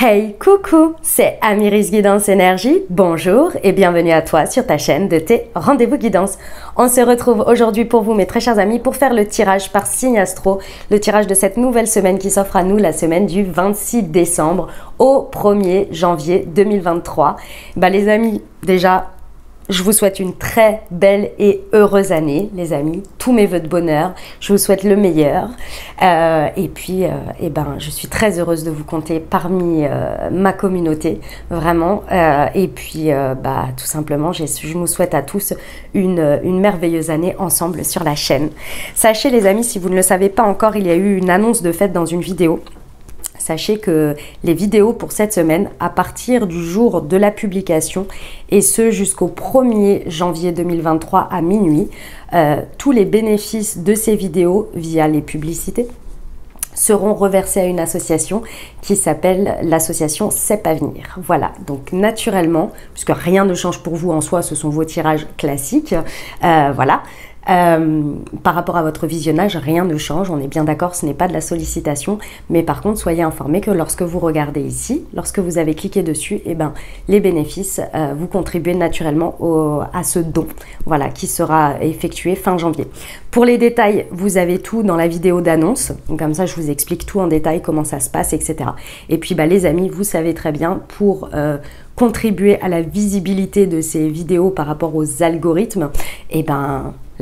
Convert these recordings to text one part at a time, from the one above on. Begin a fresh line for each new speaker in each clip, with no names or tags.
Hey, coucou, c'est Amiris Guidance Énergie, bonjour et bienvenue à toi sur ta chaîne de tes rendez-vous guidance. On se retrouve aujourd'hui pour vous mes très chers amis pour faire le tirage par signe astro, le tirage de cette nouvelle semaine qui s'offre à nous, la semaine du 26 décembre au 1er janvier 2023. Les amis, déjà, je vous souhaite une très belle et heureuse année, les amis. Tous mes voeux de bonheur. Je vous souhaite le meilleur. Je suis très heureuse de vous compter parmi ma communauté, vraiment. Tout simplement, je vous souhaite à tous une merveilleuse année ensemble sur la chaîne. Sachez, les amis, si vous ne le savez pas encore, il y a eu une annonce de fête dans une vidéo. Sachez que les vidéos pour cette semaine, à partir du jour de la publication, et ce jusqu'au 1er janvier 2023 à minuit, tous les bénéfices de ces vidéos via les publicités seront reversés à une association qui s'appelle l'association CEP Avenir. Voilà, donc naturellement, puisque rien ne change pour vous en soi, ce sont vos tirages classiques, par rapport à votre visionnage, rien ne change, on est bien d'accord, ce n'est pas de la sollicitation, mais par contre, soyez informés que lorsque vous regardez ici, lorsque vous avez cliqué dessus, les bénéfices, vous contribuez naturellement à ce don, voilà, qui sera effectué fin janvier. Pour les détails, vous avez tout dans la vidéo d'annonce, comme ça je vous explique tout en détail, comment ça se passe, etc. Et puis les amis, vous savez très bien, pour contribuer à la visibilité de ces vidéos par rapport aux algorithmes,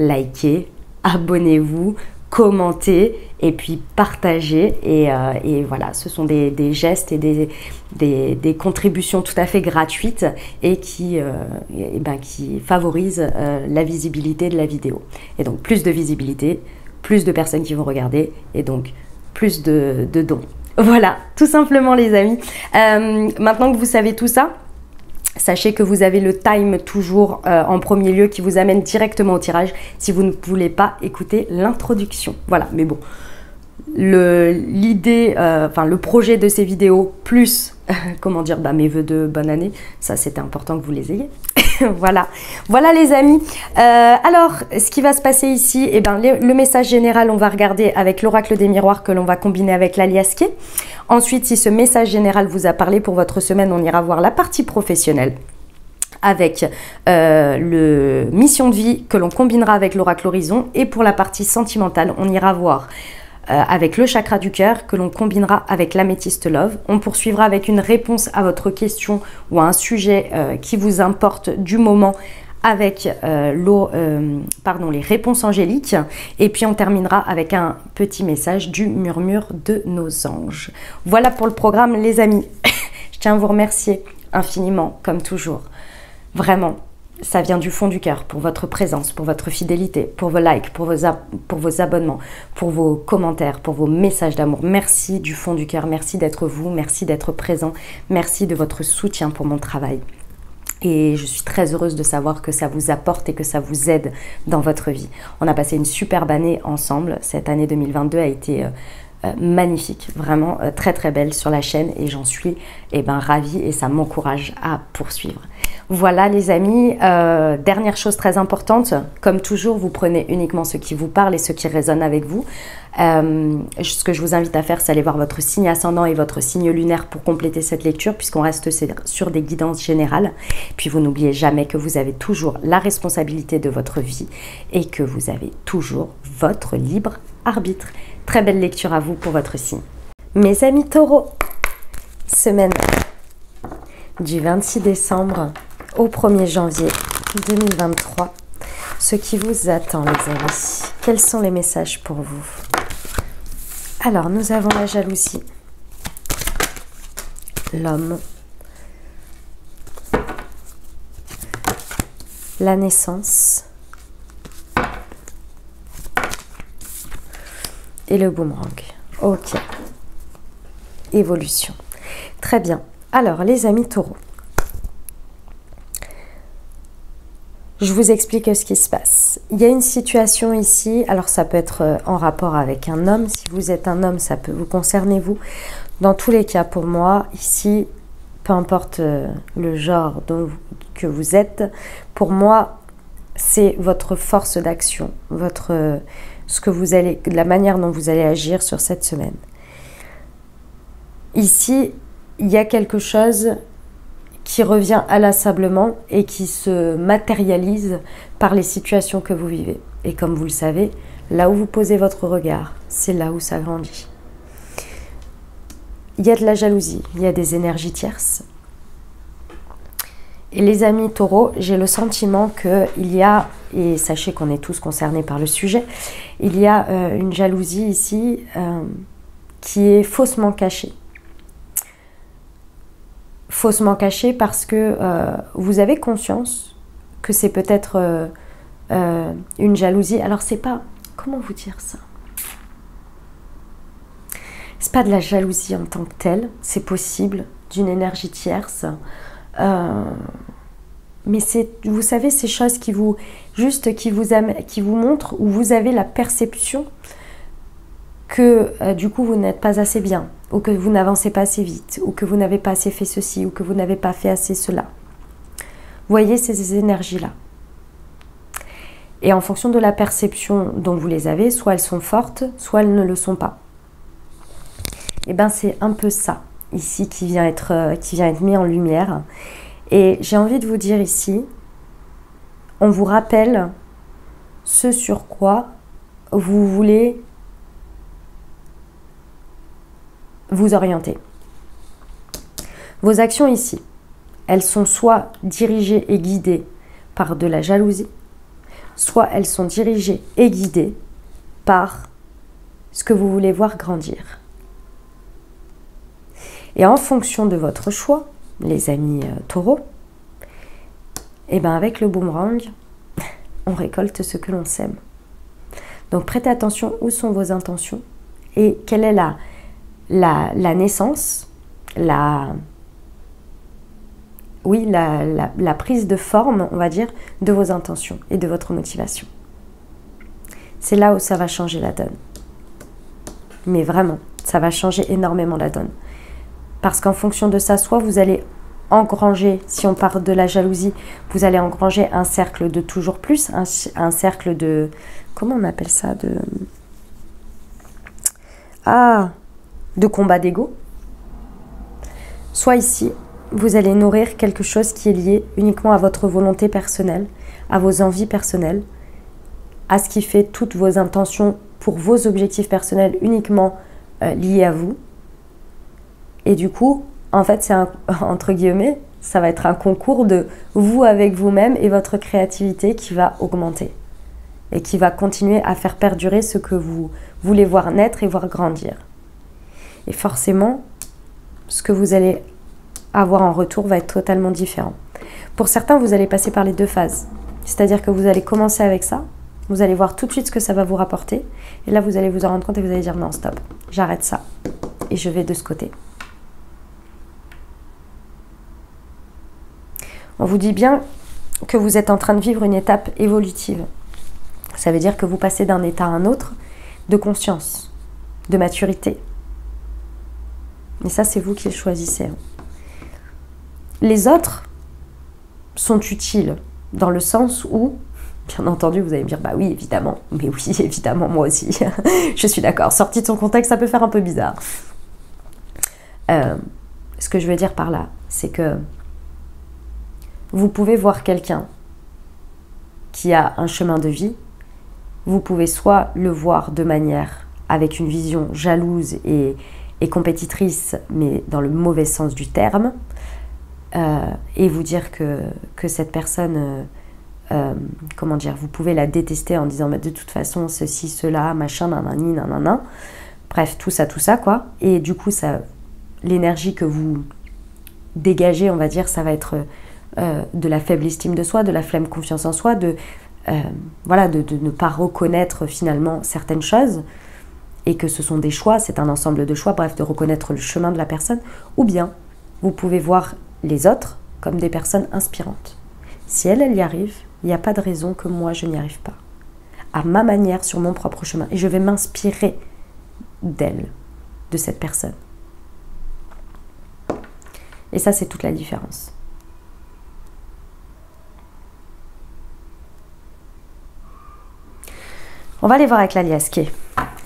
likez, abonnez-vous, commentez et puis partagez et voilà, ce sont des gestes et des contributions tout à fait gratuites et qui favorisent la visibilité de la vidéo. Et donc plus de visibilité, plus de personnes qui vont regarder et donc plus de dons. Voilà, tout simplement les amis. Maintenant que vous savez tout ça, sachez que vous avez le time toujours en premier lieu qui vous amène directement au tirage si vous ne voulez pas écouter l'introduction. Voilà, mais bon, le projet de ces vidéos plus, mes vœux de bonne année, ça c'était important que vous les ayez. Voilà les amis. Alors, ce qui va se passer ici, le message général, on va regarder avec l'oracle des miroirs que l'on va combiner avec l'aliasqué. Ensuite, si ce message général vous a parlé pour votre semaine, on ira voir la partie professionnelle avec le mission de vie que l'on combinera avec l'oracle horizon. Et pour la partie sentimentale, on ira voir avec le chakra du cœur que l'on combinera avec l'améthyste love. On poursuivra avec une réponse à votre question ou à un sujet qui vous importe du moment avec les réponses angéliques. Et puis on terminera avec un petit message du murmure de nos anges. Voilà pour le programme les amis. Je tiens à vous remercier infiniment comme toujours. Vraiment. Ça vient du fond du cœur pour votre présence, pour votre fidélité, pour vos likes, pour vos abonnements, pour vos commentaires, pour vos messages d'amour. Merci du fond du cœur, merci d'être vous, merci d'être présent, merci de votre soutien pour mon travail. Et je suis très heureuse de savoir que ça vous apporte et que ça vous aide dans votre vie. On a passé une superbe année ensemble. Cette année 2022 a été magnifique, vraiment très très belle sur la chaîne et j'en suis ravie et ça m'encourage à poursuivre. Voilà les amis, dernière chose très importante, comme toujours vous prenez uniquement ce qui vous parle et ce qui résonne avec vous. Ce que je vous invite à faire, c'est aller voir votre signe ascendant et votre signe lunaire pour compléter cette lecture puisqu'on reste sur des guidances générales. Puis vous n'oubliez jamais que vous avez toujours la responsabilité de votre vie et que vous avez toujours votre libre arbitre. Très belle lecture à vous pour votre signe. Mes amis taureaux, semaine du 26 décembre au 1er janvier 2023. Ce qui vous attend les amis. Quels sont les messages pour vous? Alors, nous avons la jalousie, l'homme, la naissance et le boomerang. Ok. Évolution. Très bien. Alors, les amis taureaux, je vous explique ce qui se passe. Il y a une situation ici, alors ça peut être en rapport avec un homme. Si vous êtes un homme, ça peut vous concerner vous. Dans tous les cas, pour moi, ici, peu importe le genre que vous êtes, pour moi, c'est votre force d'action, la manière dont vous allez agir sur cette semaine. Ici, il y a quelque chose qui revient inlassablement et qui se matérialise par les situations que vous vivez. Et comme vous le savez, là où vous posez votre regard, c'est là où ça grandit. Il y a de la jalousie, il y a des énergies tierces. Et les amis taureaux, j'ai le sentiment qu'il y a, et sachez qu'on est tous concernés par le sujet, il y a une jalousie ici qui est faussement cachée. Faussement cachée parce que vous avez conscience que c'est peut-être une jalousie. Alors c'est pas, comment vous dire ça? C'est pas de la jalousie en tant que telle, c'est possible, d'une énergie tierce. Mais c'est, vous savez, ces choses qui vous, juste qui vous montrent où vous avez la perception que du coup vous n'êtes pas assez bien, ou que vous n'avancez pas assez vite, ou que vous n'avez pas assez fait ceci, ou que vous n'avez pas fait assez cela. Voyez ces énergies-là. Et en fonction de la perception dont vous les avez, soit elles sont fortes, soit elles ne le sont pas. Et bien c'est un peu ça, ici, qui vient être mis en lumière. Et j'ai envie de vous dire ici, on vous rappelle ce sur quoi vous voulez vous orienter. Vos actions ici, elles sont soit dirigées et guidées par de la jalousie, soit elles sont dirigées et guidées par ce que vous voulez voir grandir. Et en fonction de votre choix, les amis taureaux, et bien avec le boomerang, on récolte ce que l'on sème. Donc prêtez attention où sont vos intentions et quelle est la naissance, la prise de forme, on va dire, de vos intentions et de votre motivation. C'est là où ça va changer la donne. Mais vraiment, ça va changer énormément la donne. Parce qu'en fonction de ça, soit vous allez engranger, si on part de la jalousie, vous allez engranger un cercle de toujours plus, un cercle de... Comment on appelle ça? De combat d'ego. Soit ici, vous allez nourrir quelque chose qui est lié uniquement à votre volonté personnelle, à vos envies personnelles, à ce qui fait toutes vos intentions pour vos objectifs personnels uniquement liés à vous. Et du coup, en fait, c'est entre guillemets, ça va être un concours de vous avec vous-même et votre créativité qui va augmenter et qui va continuer à faire perdurer ce que vous voulez voir naître et voir grandir. Et forcément, ce que vous allez avoir en retour va être totalement différent. Pour certains, vous allez passer par les deux phases. C'est-à-dire que vous allez commencer avec ça, vous allez voir tout de suite ce que ça va vous rapporter, et là, vous allez vous en rendre compte et vous allez dire non, stop, j'arrête ça, et je vais de ce côté. On vous dit bien que vous êtes en train de vivre une étape évolutive. Ça veut dire que vous passez d'un état à un autre de conscience, de maturité. Et ça, c'est vous qui le choisissez. Les autres sont utiles dans le sens où, bien entendu, vous allez me dire, bah oui, évidemment, mais oui, évidemment, moi aussi. Je suis d'accord. Sorti de son contexte, ça peut faire un peu bizarre. Ce que je veux dire par là, c'est que vous pouvez voir quelqu'un qui a un chemin de vie, vous pouvez soit le voir de manière avec une vision jalouse et compétitrice, mais dans le mauvais sens du terme, et vous dire que cette personne, comment dire, vous pouvez la détester en disant mais de toute façon ceci, cela, machin, nanani, nanana, bref, tout ça, quoi, et du coup, l'énergie que vous dégagez, on va dire, ça va être de la faible estime de soi, de la flemme confiance en soi, de ne pas reconnaître finalement certaines choses, et que ce sont des choix, c'est un ensemble de choix, bref, de reconnaître le chemin de la personne, ou bien vous pouvez voir les autres comme des personnes inspirantes. Si elle y arrive, il n'y a pas de raison que moi je n'y arrive pas. À ma manière, sur mon propre chemin, et je vais m'inspirer d'elle, de cette personne. Et ça, c'est toute la différence. On va aller voir avec l'alias K,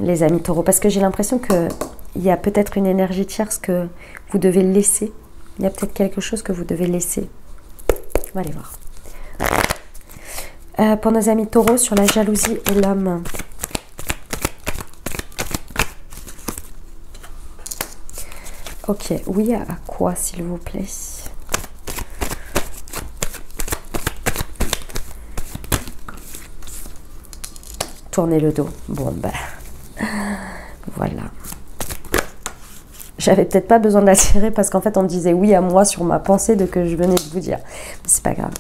les amis taureaux, parce que j'ai l'impression qu'il il y a peut-être une énergie tierce que vous devez laisser. Il y a peut-être quelque chose que vous devez laisser. On va aller voir. Pour nos amis taureaux, sur la jalousie et l'homme. Ok, oui, à quoi, s'il vous plaît? Tournez le dos. Bon, ben, voilà. J'avais peut-être pas besoin de la tirer parce qu'en fait, on me disait oui à moi sur ma pensée de que je venais de vous dire. Mais c'est pas grave.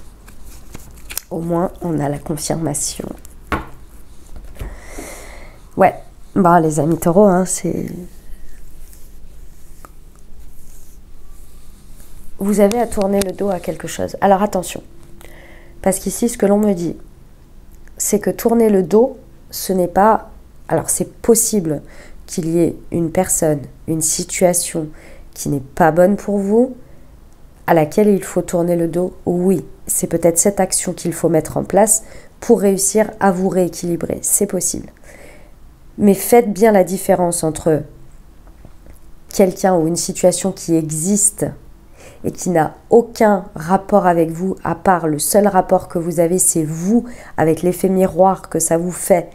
Au moins, on a la confirmation. Ouais, bah les amis taureaux, hein, c'est... Vous avez à tourner le dos à quelque chose. Alors attention, parce qu'ici, ce que l'on me dit, c'est que tourner le dos, ce n'est pas... Alors c'est possible qu'il y ait une personne, une situation qui n'est pas bonne pour vous, à laquelle il faut tourner le dos. Oui, c'est peut-être cette action qu'il faut mettre en place pour réussir à vous rééquilibrer. C'est possible. Mais faites bien la différence entre quelqu'un ou une situation qui existe et qui n'a aucun rapport avec vous, à part le seul rapport que vous avez, c'est vous, avec l'effet miroir que ça vous fait,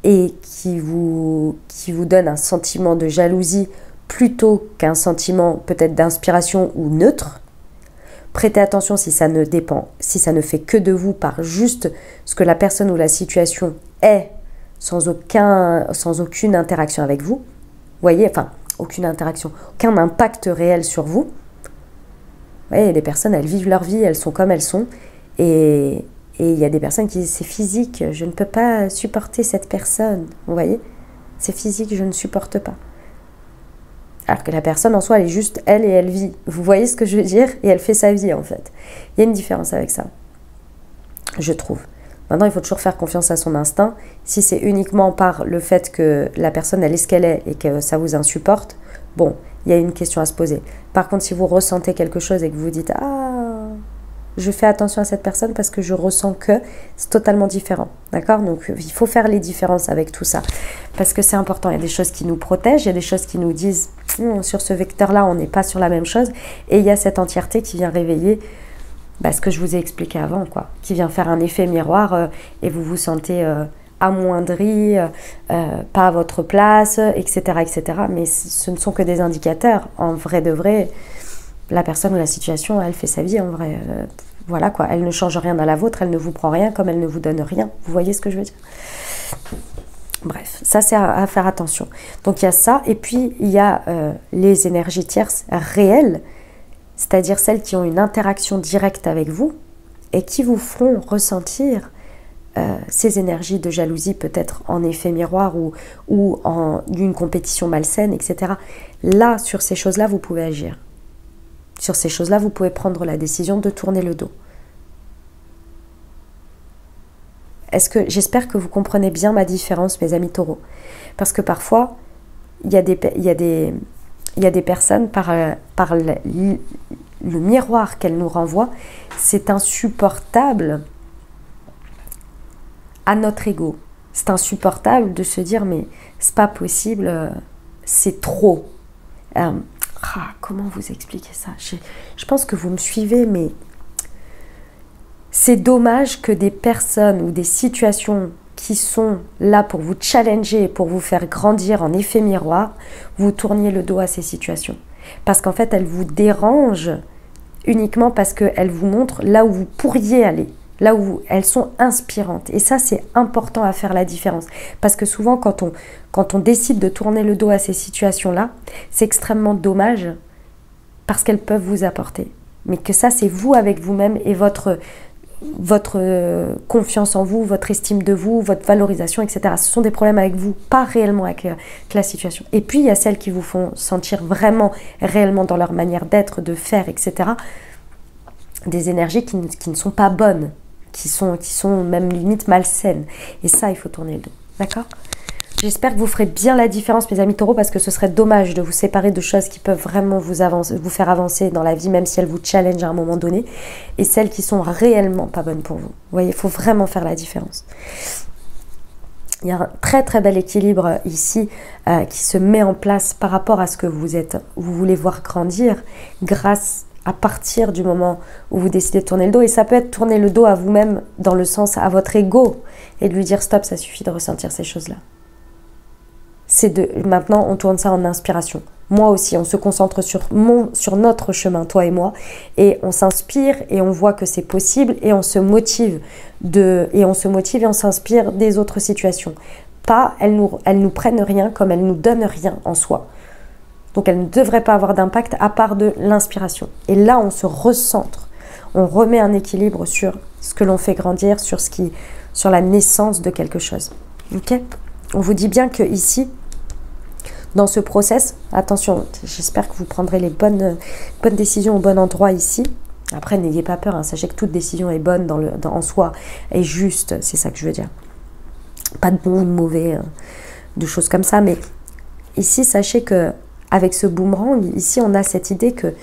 et qui vous donne un sentiment de jalousie plutôt qu'un sentiment peut-être d'inspiration ou neutre. Prêtez attention si ça ne dépend, si ça ne fait que de vous par juste ce que la personne ou la situation est sans aucune interaction avec vous. Vous voyez, enfin, aucune interaction, aucun impact réel sur vous. Vous voyez, les personnes, elles vivent leur vie, elles sont comme elles sont. Et il y a des personnes qui disent, c'est physique, je ne peux pas supporter cette personne. Vous voyez, c'est physique, je ne supporte pas. Alors que la personne en soi, elle est juste elle et elle vit. Vous voyez ce que je veux dire? Et elle fait sa vie en fait. Il y a une différence avec ça, je trouve. Maintenant, il faut toujours faire confiance à son instinct. Si c'est uniquement par le fait que la personne, elle est ce qu'elle est et que ça vous insupporte, bon, il y a une question à se poser. Par contre, si vous ressentez quelque chose et que vous vous dites « Ah, je fais attention à cette personne parce que je ressens que… » c'est totalement différent. D'accord? Donc, il faut faire les différences avec tout ça. Parce que c'est important. Il y a des choses qui nous protègent, il y a des choses qui nous disent « Sur ce vecteur-là, on n'est pas sur la même chose. » Et il y a cette entièreté qui vient réveiller ce que je vous ai expliqué avant, quoi. Qui vient faire un effet miroir et vous vous sentez amoindri, pas à votre place, etc., etc. Mais ce ne sont que des indicateurs. En vrai de vrai, la personne ou la situation, elle fait sa vie en vrai. Voilà quoi, elle ne change rien à la vôtre, elle ne vous prend rien comme elle ne vous donne rien. Vous voyez ce que je veux dire? Bref, ça c'est à faire attention. Donc il y a ça, et puis il y a les énergies tierces réelles, c'est-à-dire celles qui ont une interaction directe avec vous et qui vous feront ressentir ces énergies de jalousie, peut-être en effet miroir ou en une compétition malsaine, etc. Là, sur ces choses-là, vous pouvez agir. Sur ces choses-là, vous pouvez prendre la décision de tourner le dos. J'espère que vous comprenez bien ma différence, mes amis taureaux. Parce que parfois, il y a des personnes, par le miroir qu'elles nous renvoient, c'est insupportable à notre ego. C'est insupportable de se dire, mais c'est pas possible, c'est trop. Comment vous expliquer ça? Je pense que vous me suivez, mais c'est dommage que des personnes ou des situations qui sont là pour vous challenger, pour vous faire grandir en effet miroir, vous tourniez le dos à ces situations. Parce qu'en fait, elles vous dérangent uniquement parce qu'elles vous montrent là où vous pourriez aller, là où elles sont inspirantes. Et ça, c'est important à faire la différence. Parce que souvent, quand on décide de tourner le dos à ces situations-là, c'est extrêmement dommage parce qu'elles peuvent vous apporter. Mais que ça, c'est vous avec vous-même et votre confiance en vous, votre estime de vous, votre valorisation, etc. Ce sont des problèmes avec vous, pas réellement avec la situation. Et puis, il y a celles qui vous font sentir vraiment, réellement dans leur manière d'être, de faire, etc. Des énergies qui ne sont pas bonnes, qui sont même limite malsaines. Et ça, il faut tourner le dos. D'accord ? J'espère que vous ferez bien la différence, mes amis taureaux, parce que ce serait dommage de vous séparer de choses qui peuvent vraiment vous faire avancer dans la vie, même si elles vous challengent à un moment donné, et celles qui sont réellement pas bonnes pour vous. Vous voyez, il faut vraiment faire la différence. Il y a un très très bel équilibre ici qui se met en place par rapport à ce que vous voulez voir grandir grâce à partir du moment où vous décidez de tourner le dos. Et ça peut être tourner le dos à vous-même dans le sens à votre ego et de lui dire stop, ça suffit de ressentir ces choses-là. Maintenant on tourne ça en inspiration. Moi aussi, on se concentre sur notre chemin, toi et moi, et on s'inspire et on voit que c'est possible et on se motive et on s'inspire des autres situations. Pas, elles nous prennent rien comme elles nous donnent rien en soi. Donc elles ne devraient pas avoir d'impact à part de l'inspiration. Et là, on se recentre, on remet un équilibre sur ce que l'on fait grandir, sur la naissance de quelque chose. Ok ? On vous dit bien que ici, dans ce process, attention, j'espère que vous prendrez les bonnes décisions au bon endroit ici. Après, n'ayez pas peur, hein, sachez que toute décision est bonne en soi, est juste, c'est ça que je veux dire. Pas de bon ou de mauvais, de choses comme ça, mais ici, sachez que avec ce boomerang, ici, on a cette idée que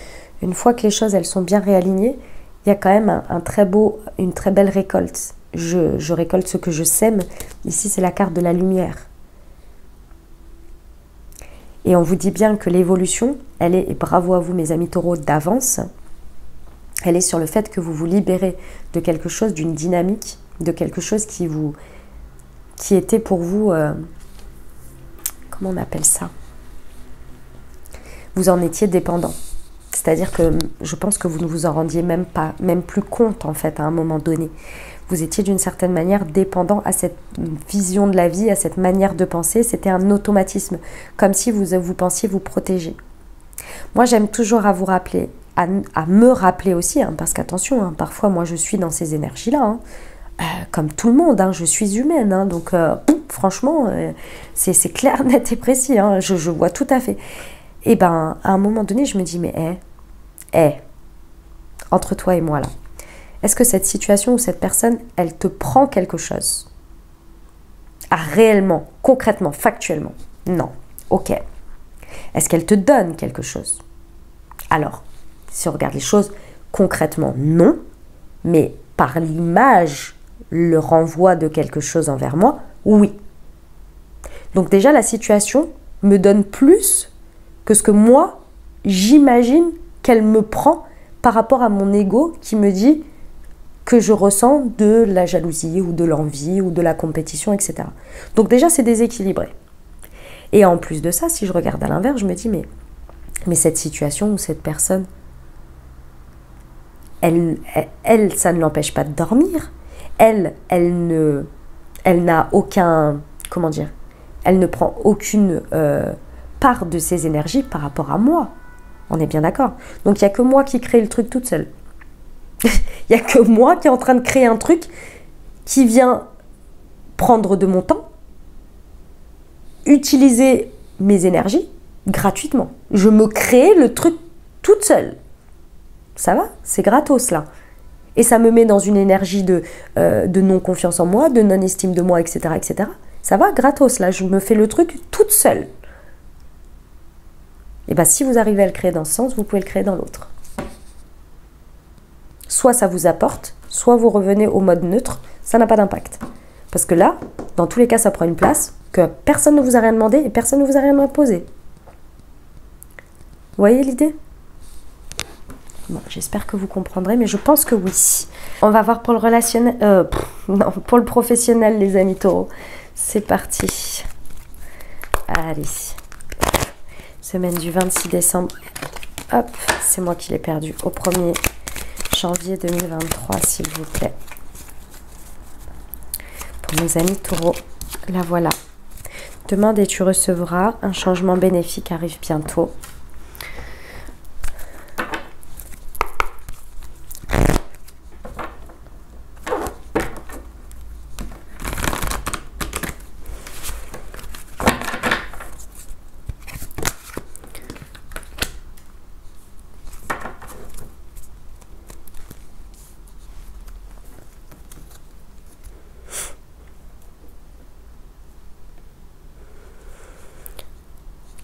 une fois que les choses, elles sont bien réalignées, il y a quand même une très belle récolte. Je récolte ce que je sème. Ici, c'est la carte de la lumière. Et on vous dit bien que l'évolution, et bravo à vous mes amis taureaux d'avance, elle est sur le fait que vous vous libérez de quelque chose, d'une dynamique, de quelque chose qui était pour vous, comment on appelle ça? Vous en étiez dépendant. C'est-à-dire que je pense que vous ne vous en rendiez même plus compte en fait à un moment donné. Vous étiez d'une certaine manière dépendant à cette vision de la vie, à cette manière de penser. C'était un automatisme, comme si vous pensiez vous protéger. Moi, j'aime toujours à vous rappeler, à me rappeler aussi, hein, parce qu'attention, hein, parfois, moi, je suis dans ces énergies-là, hein, comme tout le monde, hein, je suis humaine, hein, donc franchement, c'est clair, net et précis, hein, je vois tout à fait. Et ben, à un moment donné, je me dis, mais entre toi et moi, là, est-ce que cette situation ou cette personne, elle te prend quelque chose? Ah, réellement, concrètement, factuellement? Non. Ok. Est-ce qu'elle te donne quelque chose? Alors, si on regarde les choses concrètement, non. Mais par l'image, le renvoi de quelque chose envers moi, oui. Donc déjà, la situation me donne plus que ce que moi, j'imagine qu'elle me prend par rapport à mon ego qui me dit que je ressens de la jalousie ou de l'envie ou de la compétition, etc. Donc déjà, c'est déséquilibré. Et en plus de ça, si je regarde à l'inverse, je me dis, mais cette situation ou cette personne, elle ça ne l'empêche pas de dormir. Elle n'a aucun, comment dire, elle ne prend aucune part de ses énergies par rapport à moi. On est bien d'accord. Donc il n'y a que moi qui crée le truc toute seule. Il n'y a que moi qui est en train de créer un truc qui vient prendre de mon temps, utiliser mes énergies gratuitement. Je me crée le truc toute seule. Ça va? C'est gratos là. Et ça me met dans une énergie de non-confiance en moi, de non-estime de moi, etc., etc. Ça va? Gratos là. Je me fais le truc toute seule. Et bien si vous arrivez à le créer dans ce sens, vous pouvez le créer dans l'autre. Soit ça vous apporte, soit vous revenez au mode neutre, ça n'a pas d'impact. Parce que là, dans tous les cas, ça prend une place que personne ne vous a rien demandé et personne ne vous a rien imposé. Vous voyez l'idée? Bon, j'espère que vous comprendrez, mais je pense que oui. On va voir pour le relationnel, non, pour le professionnel, les amis taureaux. C'est parti. Allez. Semaine du 26 décembre. Hop, c'est moi qui l'ai perdu au 1er janvier 2023, s'il vous plaît. Pour mes amis taureaux, la voilà. Demande et tu recevras. Un changement bénéfique arrive bientôt.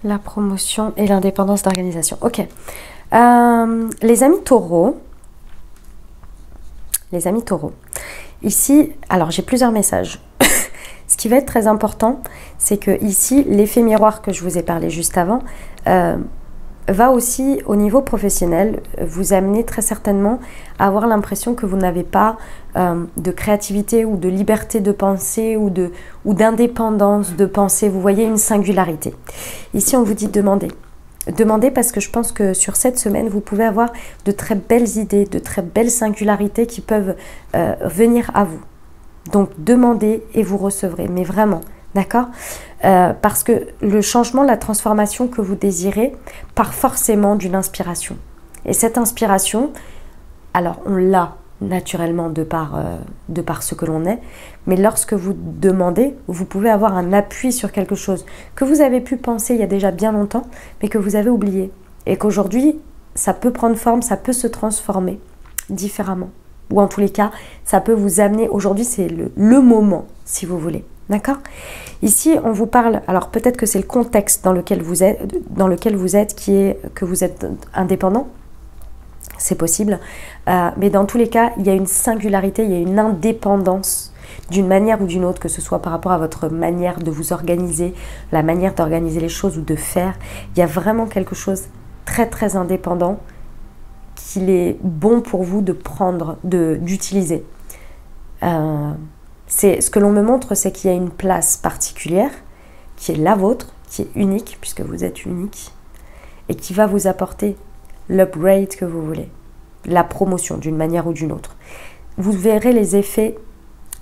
La promotion et l'indépendance d'organisation. Ok. Les amis taureaux. Ici, alors j'ai plusieurs messages. Ce qui va être très important, c'est que ici, l'effet miroir que je vous ai parlé juste avant, va aussi au niveau professionnel vous amener très certainement à avoir l'impression que vous n'avez pas de créativité ou de liberté de penser ou d'indépendance de penser. Vous voyez une singularité. Ici, on vous dit demander. Demandez parce que je pense que sur cette semaine, vous pouvez avoir de très belles idées, de très belles singularités qui peuvent venir à vous. Donc, demandez et vous recevrez, mais vraiment, d'accord ? Parce que le changement, la transformation que vous désirez part forcément d'une inspiration. Et cette inspiration, alors on l'a naturellement de par ce que l'on est, mais lorsque vous demandez, vous pouvez avoir un appui sur quelque chose que vous avez pu penser il y a déjà bien longtemps, mais que vous avez oublié. Et qu'aujourd'hui, ça peut prendre forme, ça peut se transformer différemment. Ou en tous les cas, ça peut vous amener, aujourd'hui c'est le moment, si vous voulez. D'accord ? Ici, on vous parle, alors peut-être que c'est le contexte dans lequel vous êtes, qui est que vous êtes indépendant. C'est possible. Mais dans tous les cas, il y a une singularité, il y a une indépendance d'une manière ou d'une autre, que ce soit par rapport à votre manière de vous organiser, la manière d'organiser les choses ou de faire. Il y a vraiment quelque chose de très très indépendant qu'il est bon pour vous de prendre, d'utiliser. Ce que l'on me montre, c'est qu'il y a une place particulière qui est la vôtre, qui est unique, puisque vous êtes unique, et qui va vous apporter l'upgrade que vous voulez, la promotion d'une manière ou d'une autre. Vous verrez les effets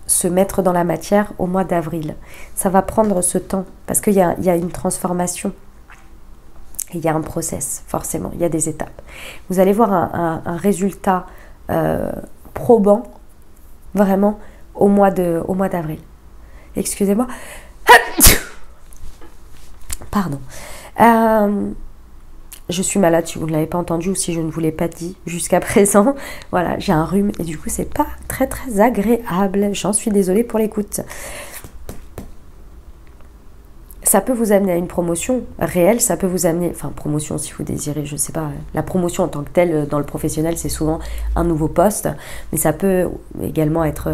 se mettre dans la matière au mois d'avril. Ça va prendre ce temps, parce qu'il y a une transformation. Il y a un process, forcément, il y a des étapes. Vous allez voir un résultat probant, vraiment, au mois d'avril. Excusez-moi. Pardon. Je suis malade, si vous ne l'avez pas entendu ou si je ne vous l'ai pas dit jusqu'à présent. Voilà, j'ai un rhume et du coup, c'est pas très très agréable. J'en suis désolée pour l'écoute. Ça peut vous amener à une promotion réelle, ça peut vous amener, enfin promotion si vous désirez, je sais pas, la promotion en tant que telle dans le professionnel c'est souvent un nouveau poste, mais ça peut également être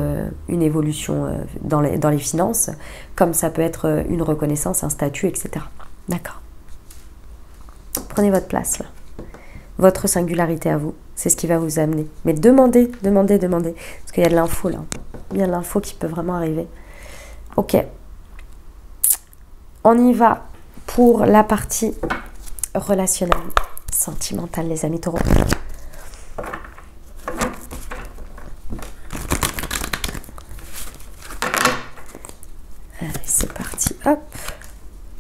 une évolution dans les finances, comme ça peut être une reconnaissance, un statut, etc. D'accord. Prenez votre place là, votre singularité à vous, c'est ce qui va vous amener. Mais demandez, parce qu'il y a de l'info là, il y a de l'info qui peut vraiment arriver. Ok. On y va pour la partie relationnelle, sentimentale, les amis taureaux. Allez, c'est parti. Hop.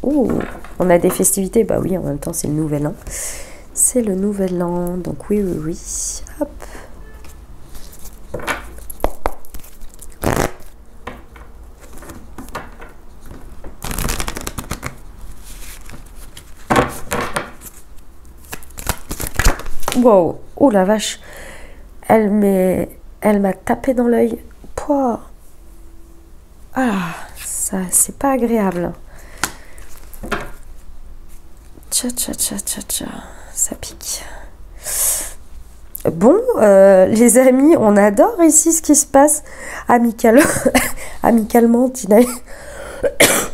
Ouh, on a des festivités. Bah oui, en même temps, c'est le nouvel an. C'est le nouvel an. Donc oui. Hop. Wow, oh la vache, elle m'a tapé dans l'œil. Pouah. Ah, ça, c'est pas agréable. Tcha, ça pique. Bon, les amis, on adore ici ce qui se passe amicalement,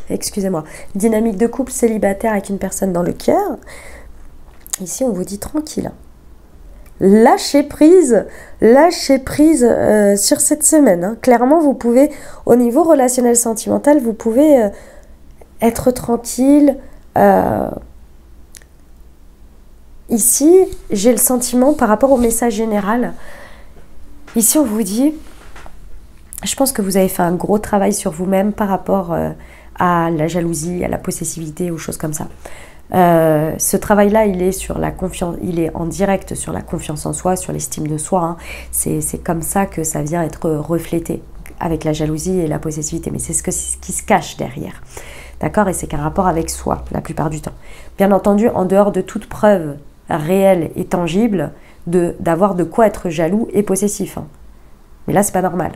excusez-moi, dynamique de couple célibataire avec une personne dans le cœur. Ici, on vous dit tranquille. Lâchez prise sur cette semaine. Hein. Clairement, vous pouvez, au niveau relationnel sentimental, vous pouvez être tranquille. Ici, j'ai le sentiment par rapport au message général. Ici, on vous dit, je pense que vous avez fait un gros travail sur vous-même par rapport à la jalousie, à la possessivité, aux choses comme ça. Ce travail-là, il est sur la confiance, il est en direct sur la confiance en soi, sur l'estime de soi. Hein. C'est comme ça que ça vient être reflété avec la jalousie et la possessivité. Mais c'est ce qui se cache derrière. D'accord ? Et c'est qu'un rapport avec soi, la plupart du temps. Bien entendu, en dehors de toute preuve réelle et tangible d'avoir de quoi être jaloux et possessif. Hein. Mais là, c'est pas normal.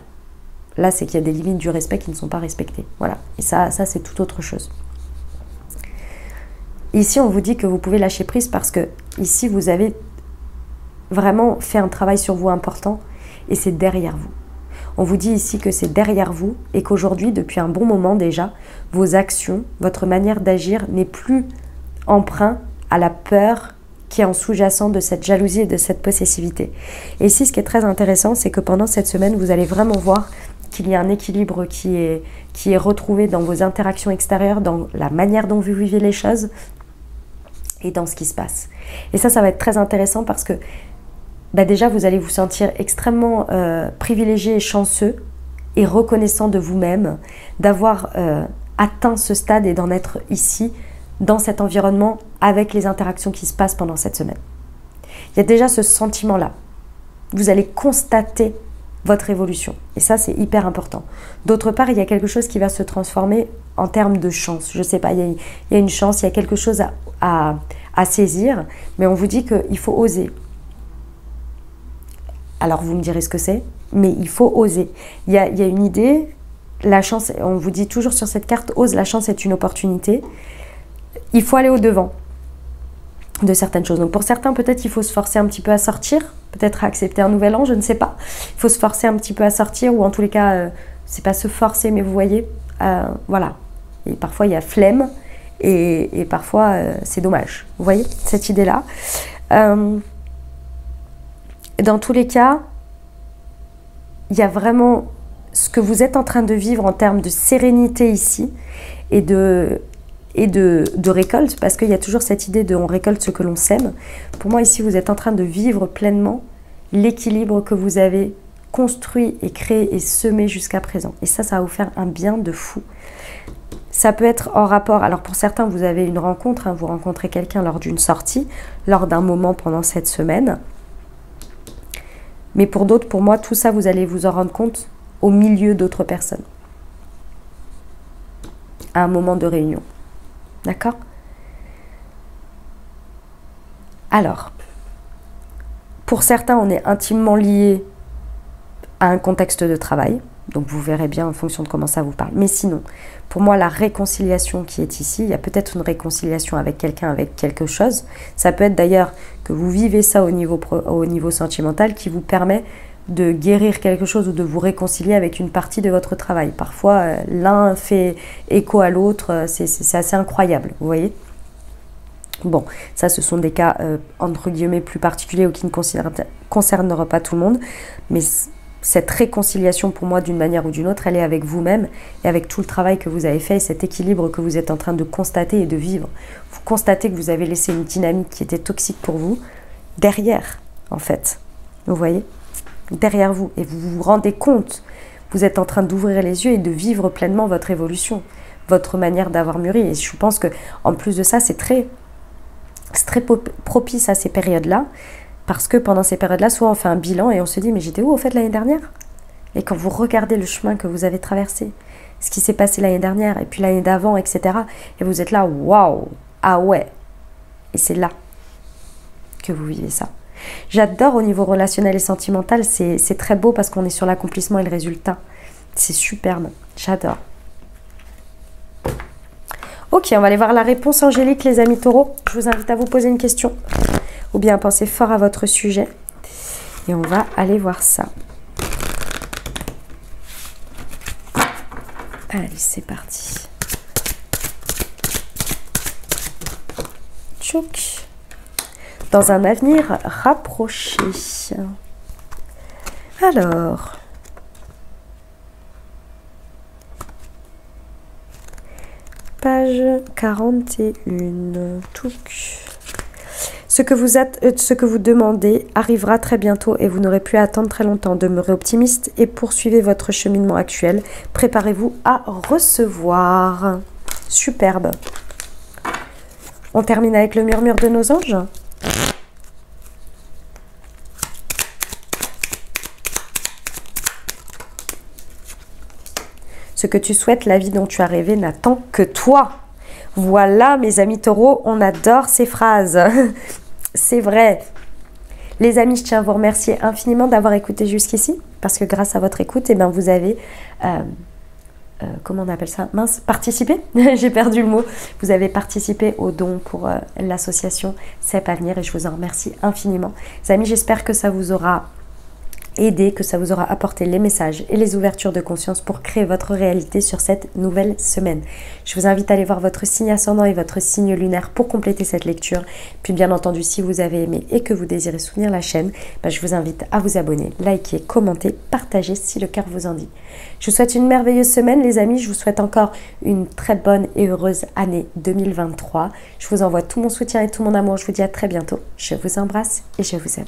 Là, c'est qu'il y a des limites du respect qui ne sont pas respectées. Voilà. Et ça c'est tout autre chose. Ici, on vous dit que vous pouvez lâcher prise parce que ici, vous avez vraiment fait un travail sur vous important et c'est derrière vous. On vous dit ici que c'est derrière vous et qu'aujourd'hui, depuis un bon moment déjà, vos actions, votre manière d'agir n'est plus emprunt à la peur qui est en sous-jacent de cette jalousie et de cette possessivité. Et ici, ce qui est très intéressant, c'est que pendant cette semaine, vous allez vraiment voir qu'il y a un équilibre qui est retrouvé dans vos interactions extérieures, dans la manière dont vous vivez les choses et dans ce qui se passe. Et ça va être très intéressant parce que déjà, vous allez vous sentir extrêmement privilégié et chanceux et reconnaissant de vous-même d'avoir atteint ce stade et d'en être ici, dans cet environnement, avec les interactions qui se passent pendant cette semaine. Il y a déjà ce sentiment-là. Vous allez constater votre évolution. Et ça, c'est hyper important. D'autre part, il y a quelque chose qui va se transformer en termes de chance. Je ne sais pas, il y a une chance, il y a quelque chose à saisir, mais on vous dit qu'il faut oser. Alors, vous me direz ce que c'est, mais il faut oser. Il y a une idée, la chance, on vous dit toujours sur cette carte, ose, la chance est une opportunité. Il faut aller au-devant de certaines choses. Donc pour certains, peut-être il faut se forcer un petit peu à sortir, peut-être à accepter un nouvel an, je ne sais pas. Il faut se forcer un petit peu à sortir, ou en tous les cas, c'est pas se forcer, mais vous voyez, voilà. Et parfois il y a flemme, et parfois c'est dommage. Vous voyez cette idée-là. Dans tous les cas, il y a vraiment ce que vous êtes en train de vivre en termes de sérénité ici, et de récolte, parce qu'il y a toujours cette idée de on récolte ce que l'on sème. Pour moi ici, vous êtes en train de vivre pleinement l'équilibre que vous avez construit et créé et semé jusqu'à présent. Et ça va vous faire un bien de fou. Ça peut être en rapport, alors pour certains, vous avez une rencontre, vous rencontrez quelqu'un lors d'une sortie, lors d'un moment pendant cette semaine. Mais pour d'autres, pour moi, tout ça, vous allez vous en rendre compte au milieu d'autres personnes. À un moment de réunion. D'accord? Alors, pour certains, on est intimement lié à un contexte de travail. Donc, vous verrez bien en fonction de comment ça vous parle. Mais sinon, pour moi, la réconciliation qui est ici, il y a peut-être une réconciliation avec quelqu'un, avec quelque chose. Ça peut être d'ailleurs que vous vivez ça au niveau sentimental qui vous permet de guérir quelque chose ou de vous réconcilier avec une partie de votre travail. Parfois, l'un fait écho à l'autre, c'est assez incroyable, vous voyez. Bon, ça, ce sont des cas, entre guillemets, plus particuliers ou qui ne concerneront pas tout le monde, mais cette réconciliation, pour moi, d'une manière ou d'une autre, elle est avec vous-même et avec tout le travail que vous avez fait et cet équilibre que vous êtes en train de constater et de vivre. Vous constatez que vous avez laissé une dynamique qui était toxique pour vous derrière, en fait, vous voyez, derrière vous, et vous vous rendez compte, vous êtes en train d'ouvrir les yeux et de vivre pleinement votre évolution, votre manière d'avoir mûri. Et je pense que en plus de ça, c'est très propice à ces périodes-là, parce que pendant ces périodes-là, souvent on fait un bilan et on se dit mais j'étais où au fait l'année dernière? Et quand vous regardez le chemin que vous avez traversé, ce qui s'est passé l'année dernière et puis l'année d'avant, etc., et vous êtes là, waouh, ah ouais, et c'est là que vous vivez ça. J'adore au niveau relationnel et sentimental, c'est très beau parce qu'on est sur l'accomplissement et le résultat. C'est superbe, j'adore. Ok, on va aller voir la réponse angélique, les amis taureaux. Je vous invite à vous poser une question ou bien à penser fort à votre sujet. Et on va aller voir ça. Allez, c'est parti. Tchouk. Dans un avenir rapproché. Alors, page 41. Touc. Ce que vous demandez arrivera très bientôt et vous n'aurez plus à attendre très longtemps. Demeurez optimiste et poursuivez votre cheminement actuel. Préparez-vous à recevoir. Superbe. On termine avec le murmure de nos anges. Ce que tu souhaites, la vie dont tu as rêvé n'attend que toi. Voilà, mes amis taureaux, on adore ces phrases. C'est vrai. Les amis, je tiens à vous remercier infiniment d'avoir écouté jusqu'ici, parce que grâce à votre écoute, eh ben, vous avez, comment on appelle ça? Mince, participé. J'ai perdu le mot. Vous avez participé au don pour l'association CEP Avenir et je vous en remercie infiniment. Les amis, j'espère que ça vous aura aidé, que ça vous aura apporté les messages et les ouvertures de conscience pour créer votre réalité sur cette nouvelle semaine. Je vous invite à aller voir votre signe ascendant et votre signe lunaire pour compléter cette lecture. Puis bien entendu, si vous avez aimé et que vous désirez soutenir la chaîne, je vous invite à vous abonner, liker, commenter, partager si le cœur vous en dit. Je vous souhaite une merveilleuse semaine les amis, je vous souhaite encore une très bonne et heureuse année 2023. Je vous envoie tout mon soutien et tout mon amour, je vous dis à très bientôt. Je vous embrasse et je vous aime.